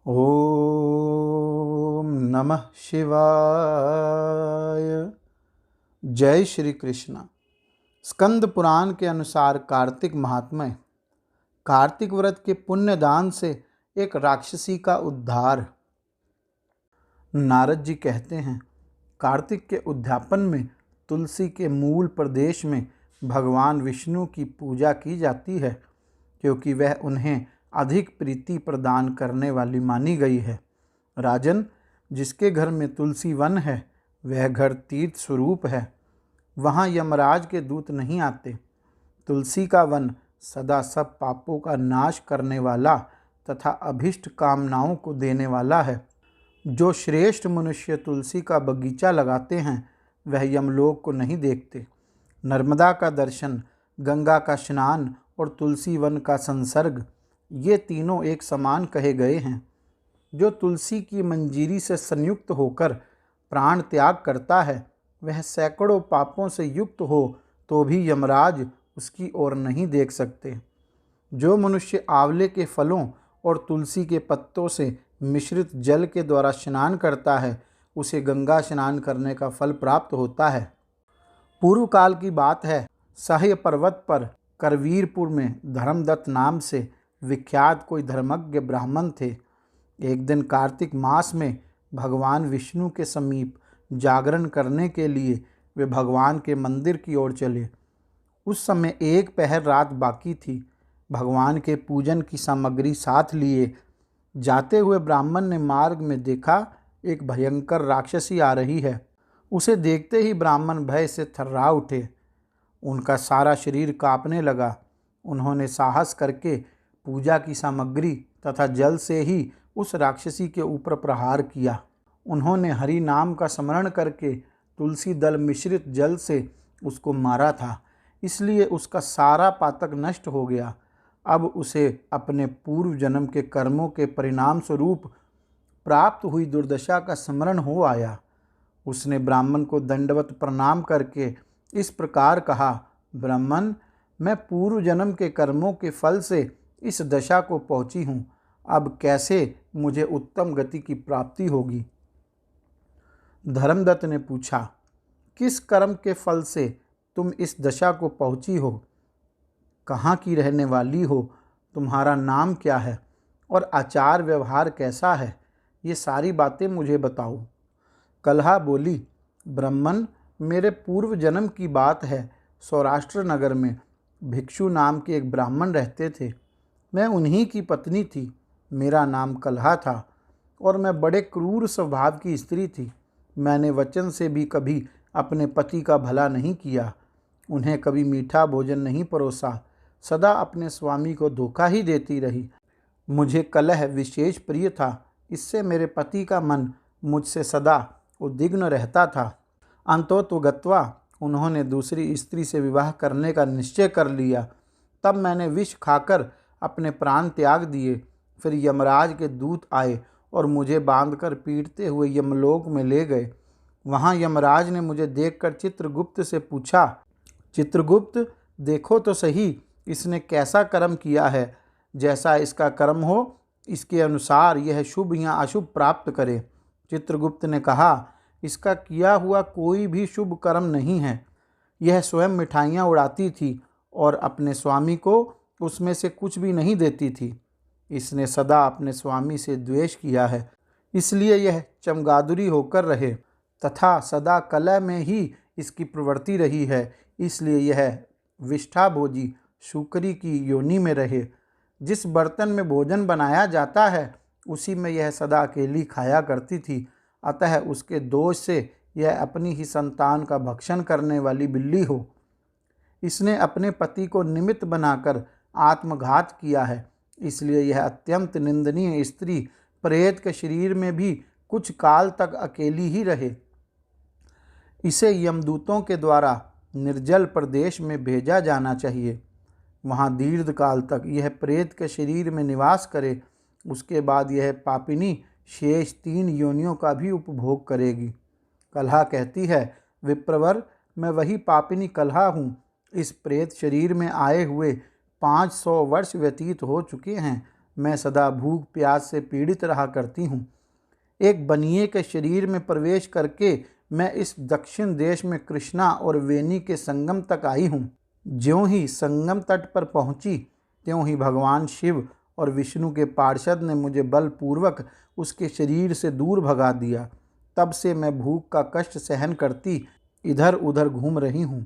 ओम नमः शिवाय। जय श्री कृष्ण। स्कंद पुराण के अनुसार कार्तिक महात्म्य। कार्तिक व्रत के पुण्य दान से एक राक्षसी का उद्धार। नारद जी कहते हैं, कार्तिक के उद्यापन में तुलसी के मूल प्रदेश में भगवान विष्णु की पूजा की जाती है, क्योंकि वह उन्हें अधिक प्रीति प्रदान करने वाली मानी गई है। राजन, जिसके घर में तुलसी वन है वह घर तीर्थ स्वरूप है। वहाँ यमराज के दूत नहीं आते। तुलसी का वन सदा सब पापों का नाश करने वाला तथा अभिष्ट कामनाओं को देने वाला है। जो श्रेष्ठ मनुष्य तुलसी का बगीचा लगाते हैं वह यमलोक को नहीं देखते। नर्मदा का दर्शन, गंगा का स्नान और तुलसी वन का संसर्ग, ये तीनों एक समान कहे गए हैं। जो तुलसी की मंजीरी से संयुक्त होकर प्राण त्याग करता है वह सैकड़ों पापों से युक्त हो तो भी यमराज उसकी ओर नहीं देख सकते। जो मनुष्य आंवले के फलों और तुलसी के पत्तों से मिश्रित जल के द्वारा स्नान करता है उसे गंगा स्नान करने का फल प्राप्त होता है। पूर्व काल की बात है, सह्य पर्वत पर करवीरपुर में धर्मदत्त नाम से विख्यात कोई धर्मज्ञ ब्राह्मण थे। एक दिन कार्तिक मास में भगवान विष्णु के समीप जागरण करने के लिए वे भगवान के मंदिर की ओर चले। उस समय एक पहर रात बाकी थी। भगवान के पूजन की सामग्री साथ लिए जाते हुए ब्राह्मण ने मार्ग में देखा, एक भयंकर राक्षसी आ रही है। उसे देखते ही ब्राह्मण भय से थर्रा उठे। उनका सारा शरीर कांपने लगा। उन्होंने साहस करके पूजा की सामग्री तथा जल से ही उस राक्षसी के ऊपर प्रहार किया। उन्होंने हरि नाम का स्मरण करके तुलसी दल मिश्रित जल से उसको मारा था, इसलिए उसका सारा पातक नष्ट हो गया। अब उसे अपने पूर्व जन्म के कर्मों के परिणाम स्वरूप प्राप्त हुई दुर्दशा का स्मरण हो आया। उसने ब्राह्मण को दंडवत प्रणाम करके इस प्रकार कहा, ब्राह्मण, मैं पूर्व जन्म के कर्मों के फल से इस दशा को पहुंची हूँ। अब कैसे मुझे उत्तम गति की प्राप्ति होगी? धर्मदत्त ने पूछा, किस कर्म के फल से तुम इस दशा को पहुंची हो? कहाँ की रहने वाली हो? तुम्हारा नाम क्या है और आचार व्यवहार कैसा है? ये सारी बातें मुझे बताओ। कलहा बोली, ब्राह्मण, मेरे पूर्व जन्म की बात है। सौराष्ट्र नगर में भिक्षु नाम के एक ब्राह्मण रहते थे। मैं उन्हीं की पत्नी थी। मेरा नाम कलहा था और मैं बड़े क्रूर स्वभाव की स्त्री थी। मैंने वचन से भी कभी अपने पति का भला नहीं किया। उन्हें कभी मीठा भोजन नहीं परोसा। सदा अपने स्वामी को धोखा ही देती रही। मुझे कलह विशेष प्रिय था। इससे मेरे पति का मन मुझसे सदा उद्विग्न रहता था। अंतोतोगत्वा उन्होंने दूसरी स्त्री से विवाह करने का निश्चय कर लिया। तब मैंने विष खाकर अपने प्राण त्याग दिए। फिर यमराज के दूत आए और मुझे बांधकर पीटते हुए यमलोक में ले गए। वहाँ यमराज ने मुझे देखकर चित्रगुप्त से पूछा, चित्रगुप्त, देखो तो सही इसने कैसा कर्म किया है। जैसा इसका कर्म हो इसके अनुसार यह शुभ या अशुभ प्राप्त करे। चित्रगुप्त ने कहा, इसका किया हुआ कोई भी शुभ कर्म नहीं है। यह स्वयं मिठाइयाँ उड़ाती थी और अपने स्वामी को उसमें से कुछ भी नहीं देती थी। इसने सदा अपने स्वामी से द्वेष किया है, इसलिए यह चमगादुरी होकर रहे तथा सदा कलह में ही इसकी प्रवृत्ति रही है। इसलिए यह विष्ठाभोजी शुकरी की योनि में रहे। जिस बर्तन में भोजन बनाया जाता है उसी में यह सदा अकेली खाया करती थी। अतः उसके दोष से यह अपनी ही संतान का भक्षण करने वाली बिल्ली हो। इसने अपने पति को निमित्त बनाकर आत्मघात किया है, इसलिए यह अत्यंत निंदनीय स्त्री प्रेत के शरीर में भी कुछ काल तक अकेली ही रहे। इसे यमदूतों के द्वारा निर्जल प्रदेश में भेजा जाना चाहिए। वहाँ दीर्घ काल तक यह प्रेत के शरीर में निवास करे। उसके बाद यह पापिनी शेष 3 योनियों का भी उपभोग करेगी। कलहा कहती है, विप्रवर, मैं वही पापिनी कलहा हूँ। इस प्रेत शरीर में आए हुए 500 वर्ष व्यतीत हो चुके हैं। मैं सदा भूख प्यास से पीड़ित रहा करती हूँ। एक बनिए के शरीर में प्रवेश करके मैं इस दक्षिण देश में कृष्णा और वेणी के संगम तक आई हूँ। ज्यों ही संगम तट पर पहुँची त्यों ही भगवान शिव और विष्णु के पार्षद ने मुझे बलपूर्वक उसके शरीर से दूर भगा दिया। तब से मैं भूख का कष्ट सहन करती इधर उधर घूम रही हूँ।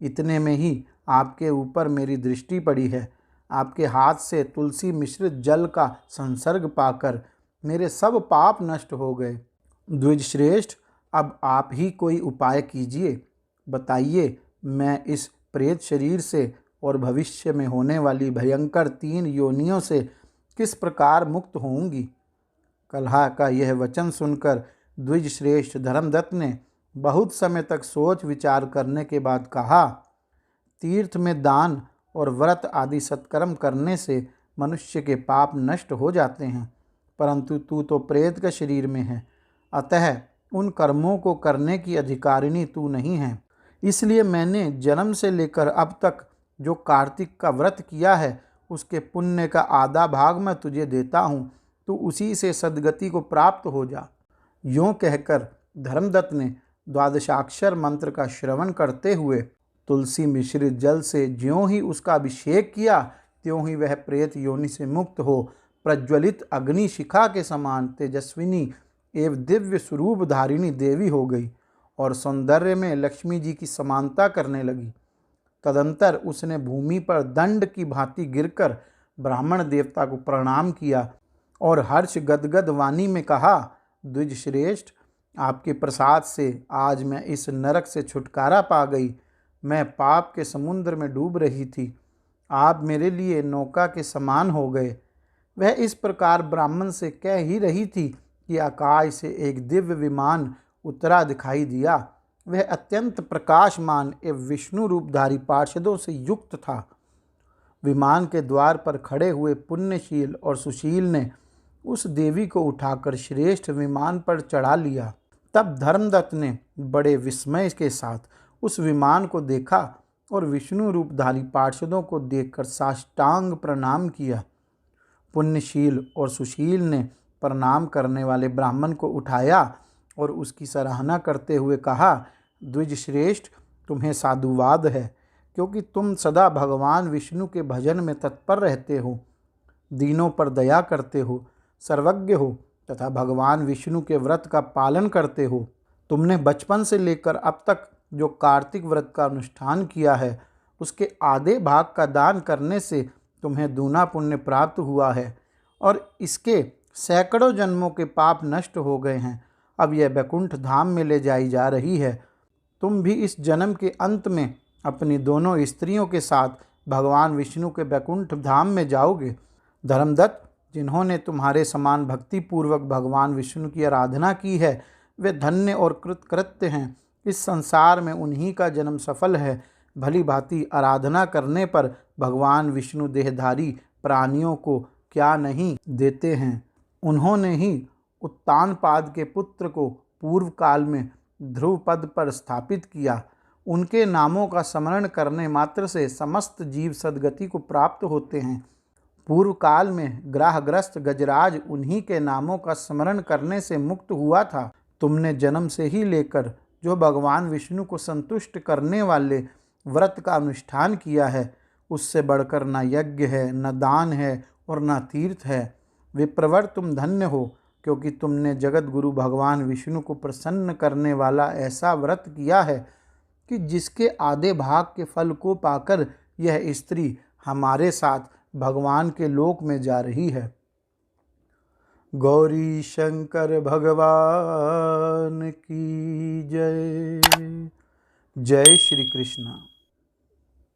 इतने में ही आपके ऊपर मेरी दृष्टि पड़ी है। आपके हाथ से तुलसी मिश्रित जल का संसर्ग पाकर मेरे सब पाप नष्ट हो गए। द्विज श्रेष्ठ, अब आप ही कोई उपाय कीजिए। बताइए, मैं इस प्रेत शरीर से और भविष्य में होने वाली भयंकर 3 योनियों से किस प्रकार मुक्त होऊंगी। कलहा का यह वचन सुनकर द्विज श्रेष्ठ धर्मदत्त ने बहुत समय तक सोच विचार करने के बाद कहा, तीर्थ में दान और व्रत आदि सत्कर्म करने से मनुष्य के पाप नष्ट हो जाते हैं, परंतु तू तो प्रेत का शरीर में है, अतः उन कर्मों को करने की अधिकारिणी तू नहीं है। इसलिए मैंने जन्म से लेकर अब तक जो कार्तिक का व्रत किया है उसके पुण्य का आधा भाग मैं तुझे देता हूँ, तू उसी से सद्गति को प्राप्त हो जा। यूँ कहकर धर्मदत्त ने द्वादशाक्षर मंत्र का श्रवण करते हुए तुलसी मिश्रित जल से ज्यों ही उसका अभिषेक किया त्यों ही वह प्रेत योनि से मुक्त हो प्रज्वलित अग्नि शिखा के समान तेजस्विनी एवं दिव्य स्वरूप धारिणी देवी हो गई और सौंदर्य में लक्ष्मी जी की समानता करने लगी। तदंतर उसने भूमि पर दंड की भांति गिरकर ब्राह्मण देवता को प्रणाम किया और हर्ष गदगद वाणी में कहा, द्विज श्रेष्ठ, आपके प्रसाद से आज मैं इस नरक से छुटकारा पा गई। मैं पाप के समुद्र में डूब रही थी, आप मेरे लिए नौका के समान हो गए। वह इस प्रकार ब्राह्मण से कह ही रही थी कि आकाश से एक दिव्य विमान उतरा दिखाई दिया। वह अत्यंत प्रकाशमान एवं विष्णु रूपधारी पार्षदों से युक्त था। विमान के द्वार पर खड़े हुए पुण्यशील और सुशील ने उस देवी को उठाकर श्रेष्ठ विमान पर चढ़ा लिया। तब धर्मदत्त ने बड़े विस्मय के साथ उस विमान को देखा और विष्णु रूपधारी पार्षदों को देखकर साष्टांग प्रणाम किया। पुण्यशील और सुशील ने प्रणाम करने वाले ब्राह्मण को उठाया और उसकी सराहना करते हुए कहा, द्विज श्रेष्ठ, तुम्हें साधुवाद है, क्योंकि तुम सदा भगवान विष्णु के भजन में तत्पर रहते हो, दीनों पर दया करते हो, सर्वज्ञ हो तथा भगवान विष्णु के व्रत का पालन करते हो। तुमने बचपन से लेकर अब तक जो कार्तिक व्रत का अनुष्ठान किया है उसके आधे भाग का दान करने से तुम्हें दूना पुण्य प्राप्त हुआ है और इसके सैकड़ों जन्मों के पाप नष्ट हो गए हैं। अब यह बैकुंठ धाम में ले जाई जा रही है। तुम भी इस जन्म के अंत में अपनी दोनों स्त्रियों के साथ भगवान विष्णु के बैकुंठ धाम में जाओगे। धर्मदत्त, जिन्होंने तुम्हारे समान भक्तिपूर्वक भगवान विष्णु की आराधना की है वे धन्य और कृतकृत्य हैं। इस संसार में उन्हीं का जन्म सफल है। भली भांति आराधना करने पर भगवान विष्णु देहधारी प्राणियों को क्या नहीं देते हैं। उन्होंने ही उत्तानपाद के पुत्र को पूर्व काल में ध्रुव पद पर स्थापित किया। उनके नामों का स्मरण करने मात्र से समस्त जीव सद्गति को प्राप्त होते हैं। पूर्व काल में ग्रहग्रस्त गजराज उन्हीं के नामों का स्मरण करने से मुक्त हुआ था। तुमने जन्म से ही लेकर जो भगवान विष्णु को संतुष्ट करने वाले व्रत का अनुष्ठान किया है उससे बढ़कर न यज्ञ है, न दान है और न तीर्थ है। विप्रवर, तुम धन्य हो, क्योंकि तुमने जगत गुरु भगवान विष्णु को प्रसन्न करने वाला ऐसा व्रत किया है कि जिसके आधे भाग के फल को पाकर यह स्त्री हमारे साथ भगवान के लोक में जा रही है। गौरी शंकर भगवान की जय। जय श्री कृष्ण।